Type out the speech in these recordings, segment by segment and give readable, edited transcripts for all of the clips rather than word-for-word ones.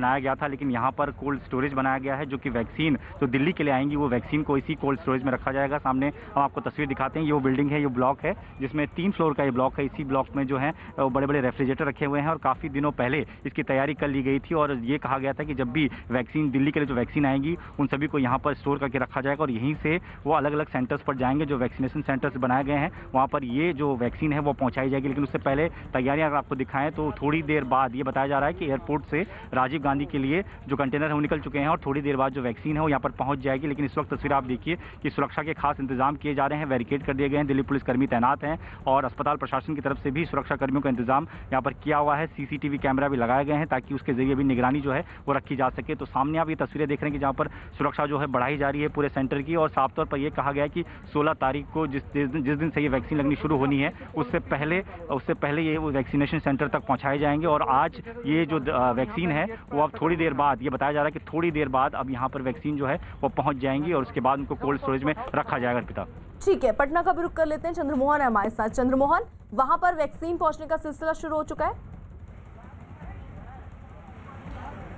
बनाया गया था, लेकिन यहाँ पर कोल्ड स्टोरेज बनाया गया है, जो कि वैक्सीन जो दिल्ली के लिए आएंगी वो वैक्सीन को इसी कोल्ड स्टोरेज में रखा जाएगा। सामने हम आपको तस्वीर दिखाते हैं, ये वो बिल्डिंग है, ये ब्लॉक है जिसमें 3 फ्लोर का ये ब्लॉक है। इसी ब्लॉक में जो है बड़े बड़े रेफ्रिजरेटर रखे हुए हैं और काफ़ी दिनों पहले इसकी तैयारी कर ली गई थी और ये कहा गया था कि जब भी वैक्सीन दिल्ली के लिए जो वैक्सीन आएंगी उन सभी को यहाँ पर स्टोर करके रखा जाएगा और यहीं से वो अलग अलग सेंटर्स पर जाएंगे, जो वैक्सीनेशन सेंटर्स बनाए गए हैं वहाँ पर ये जो वैक्सीन है वो पहुँचाई जाएगी। लेकिन उससे पहले तैयारियां अगर आपको दिखाएं तो थोड़ी देर बाद ये बताया जा रहा है कि एयरपोर्ट से राजीव गांधी के लिए जो कंटेनर है वो निकल चुके हैं और थोड़ी देर बाद जो वैक्सीन है वो यहाँ पर पहुँच जाएगी। लेकिन इस वक्त तस्वीर आप देखिए कि सुरक्षा के खास इंतजाम किए जा रहे हैं, बैरिकेड कर दिए गए हैं, दिल्ली पुलिसकर्मी तैनात हैं और अस्पताल प्रशासन की तरफ से भी सुरक्षा कर्मियों का इंतजाम यहाँ पर किया हुआ है। सीसीटीवी कैमरा भी लगाए गए हैं ताकि उसके जरिए भी निगरानी जो है वो रखी जा सके। तो सामने आप ये तस्वीरें देख रहे हैं कि जहाँ पर सुरक्षा जो है बढ़ाई जा रही है पूरे सेंटर की और साफ तौर पर यह कहा गया है कि 16 तारीख को जिस दिन से ये वैक्सीन लगनी शुरू होनी है उससे पहले ये वैक्सीनेशन सेंटर तक पहुंचाए जाएंगे। और आज ये जो वैक्सीन है वो अब थोड़ी देर बाद, ये बताया जा रहा है कि थोड़ी देर बाद अब यहाँ पर वैक्सीन जो है वो पहुंच जाएंगी और उसके बाद उनको कोल्ड स्टोरेज में रखा जाएगा। अर्पिता, ठीक है, पटना का भी रुख कर लेते हैं। चंद्रमोहन है हमारे साथ। चंद्रमोहन, वहां पर वैक्सीन पहुंचने का सिलसिला शुरू हो चुका है?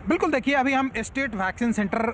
बिल्कुल, देखिए अभी हम स्टेट वैक्सीन सेंटर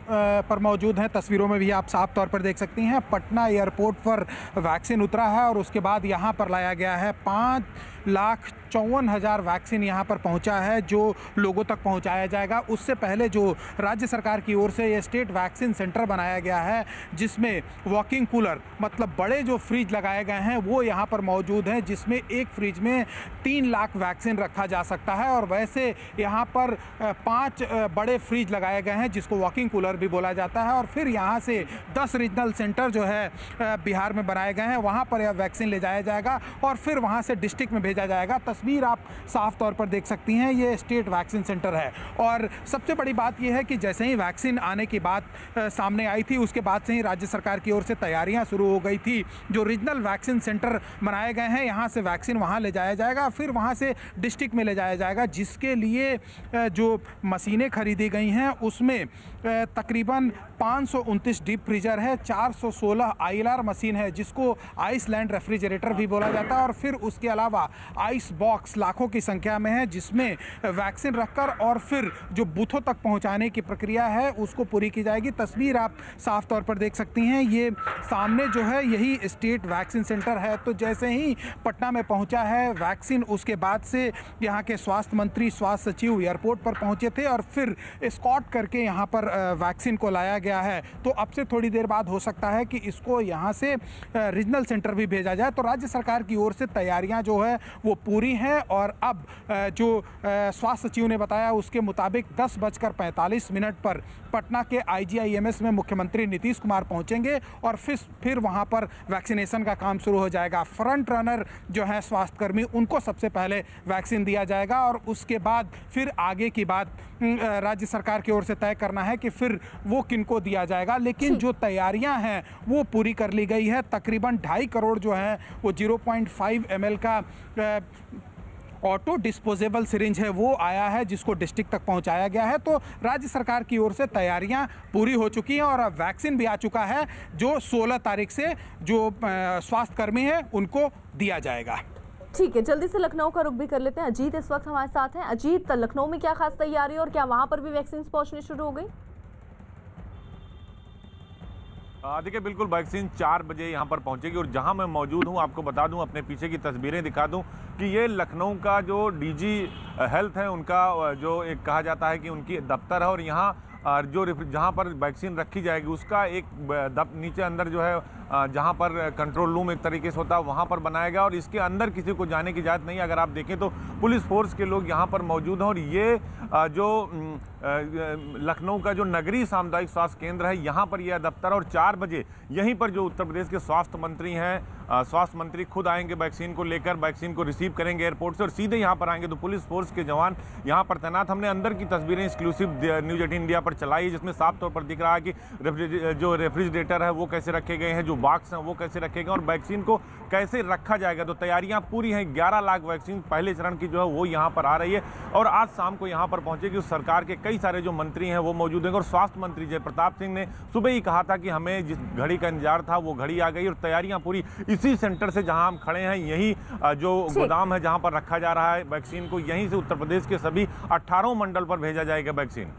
पर मौजूद हैं। तस्वीरों में भी आप साफ तौर पर देख सकती हैं पटना एयरपोर्ट पर वैक्सीन उतरा है और उसके बाद यहाँ पर लाया गया है 5,54,000 वैक्सीन यहाँ पर पहुँचा है जो लोगों तक पहुँचाया जाएगा। उससे पहले जो राज्य सरकार की ओर से ये स्टेट वैक्सीन सेंटर बनाया गया है जिसमें वॉकिंग कूलर मतलब बड़े जो फ्रिज लगाए गए हैं वो यहाँ पर मौजूद हैं, जिसमें एक फ्रिज में 3 लाख वैक्सीन रखा जा सकता है। और वैसे यहाँ पर 5 बड़े फ्रिज लगाए गए हैं जिसको वॉकिंग कूलर भी बोला जाता है। और फिर यहाँ से 10 रीजनल सेंटर जो है बिहार में बनाए गए हैं, वहाँ पर यह वैक्सीन ले जाया जाएगा और फिर वहाँ से डिस्ट्रिक्ट में भेजा जाएगा। तस्वीर आप साफ तौर पर देख सकती हैं, ये स्टेट वैक्सीन सेंटर है। और सबसे बड़ी बात यह है कि जैसे ही वैक्सीन आने की बात सामने आई थी उसके बाद से ही राज्य सरकार की ओर से तैयारियां शुरू हो गई थी। जो रीजनल वैक्सीन सेंटर बनाए गए हैं यहाँ से वैक्सीन वहाँ ले जाया जाएगा, फिर वहाँ से डिस्ट्रिक्ट में ले जाया जाएगा, जिसके लिए जो मशीनें खरीदी गई हैं उसमें तकरीबन 529 डीप फ्रीजर है, 416 आईएलआर मशीन है जिसको आइसलैंड रेफ्रिजरेटर भी बोला जाता है और फिर उसके अलावा आइस बॉक्स लाखों की संख्या में है जिसमें वैक्सीन रखकर और फिर जो बूथों तक पहुंचाने की प्रक्रिया है उसको पूरी की जाएगी। तस्वीर आप साफ तौर पर देख सकती हैं, ये सामने जो है यही स्टेट वैक्सीन सेंटर है। तो जैसे ही पटना में पहुंचा है वैक्सीन, उसके बाद से यहाँ के स्वास्थ्य मंत्री, स्वास्थ्य सचिव एयरपोर्ट पर पहुंचे थे और फिर एस्कॉर्ट करके यहाँ पर वैक्सीन को लाया गया है। तो अब से थोड़ी देर बाद हो सकता है कि इसको यहाँ से रीजनल सेंटर भी भेजा जाए। तो राज्य सरकार की ओर से तैयारियां जो है वो पूरी हैं और अब जो स्वास्थ्य सचिव ने बताया उसके मुताबिक 10:45 पर पटना के IGIMS में मुख्यमंत्री नीतीश कुमार पहुंचेंगे और फिर वहां पर वैक्सीनेशन का काम शुरू हो जाएगा। फ्रंट रनर जो है स्वास्थ्यकर्मी, उनको सबसे पहले वैक्सीन दिया जाएगा और उसके बाद फिर आगे की बात राज्य सरकार की ओर से तय करना है कि फिर वो किनको दिया जाएगा। लेकिन जो तैयारियां हैं वो पूरी कर ली गई है। तकरीबन 2.5 करोड़ जो है वो 0.5 ml का ऑटो डिस्पोजेबल सिरिंज है वो आया है जिसको डिस्ट्रिक्ट तक पहुंचाया गया है। तो राज्य सरकार की ओर से तैयारियां पूरी हो चुकी हैं और अब वैक्सीन भी आ चुका है जो 16 तारीख से जो स्वास्थ्यकर्मी हैं उनको दिया जाएगा। ठीक है, जल्दी से लखनऊ का रुख भी कर लेते हैं। अजीत इस वक्त हमारे साथ हैं। अजीत, लखनऊ में क्या खास तैयारी और क्या वहां पर भी वैक्सीन पहुंचनी शुरू हो गई? देखिए, बिल्कुल वैक्सीन 4 बजे यहाँ पर पहुँचेगी और जहाँ मैं मौजूद हूँ आपको बता दूँ, अपने पीछे की तस्वीरें दिखा दूँ कि ये लखनऊ का जो डीजी हेल्थ है उनका जो एक कहा जाता है कि उनकी दफ्तर है और यहाँ जो जहाँ पर वैक्सीन रखी जाएगी उसका एक नीचे अंदर जो है जहाँ पर कंट्रोल रूम एक तरीके से होता है वहाँ पर बनाया गया और इसके अंदर किसी को जाने की इजाज़त नहीं है। अगर आप देखें तो पुलिस फोर्स के लोग यहाँ पर मौजूद हैं और ये जो लखनऊ का जो नगरीय सामुदायिक स्वास्थ्य केंद्र है यहाँ पर यह दफ्तर और 4 बजे यहीं पर जो उत्तर प्रदेश के स्वास्थ्य मंत्री हैं, स्वास्थ्य मंत्री खुद आएंगे वैक्सीन को लेकर, वैक्सीन को रिसीव करेंगे एयरपोर्ट से और सीधे यहाँ पर आएंगे। तो पुलिस फोर्स के जवान यहाँ पर तैनात, हमने अंदर की तस्वीरें एक्सक्लूसिव न्यूज़ 18 इंडिया पर चलाई है जिसमें साफ तौर पर दिख रहा है कि जो रेफ्रिजरेटर है वो कैसे रखे गए हैं, जो बॉक्स हैं वो कैसे रखे गए और वैक्सीन को कैसे रखा जाएगा। तो तैयारियां पूरी हैं। 11 लाख वैक्सीन पहले चरण की जो है वो यहाँ पर आ रही है और आज शाम को यहाँ पर पहुंचेगी। सरकार के कई सारे जो मंत्री हैं वो मौजूद हैं और स्वास्थ्य मंत्री जय प्रताप सिंह ने सुबह ही कहा था कि हमें जिस घड़ी का इंतजार था वो घड़ी आ गई और तैयारियां पूरी इसी सेंटर से जहां हम खड़े हैं, यही जो गोदाम है जहां पर रखा जा रहा है वैक्सीन को, यहीं से उत्तर प्रदेश के सभी 18 मंडल पर भेजा जाएगा वैक्सीन।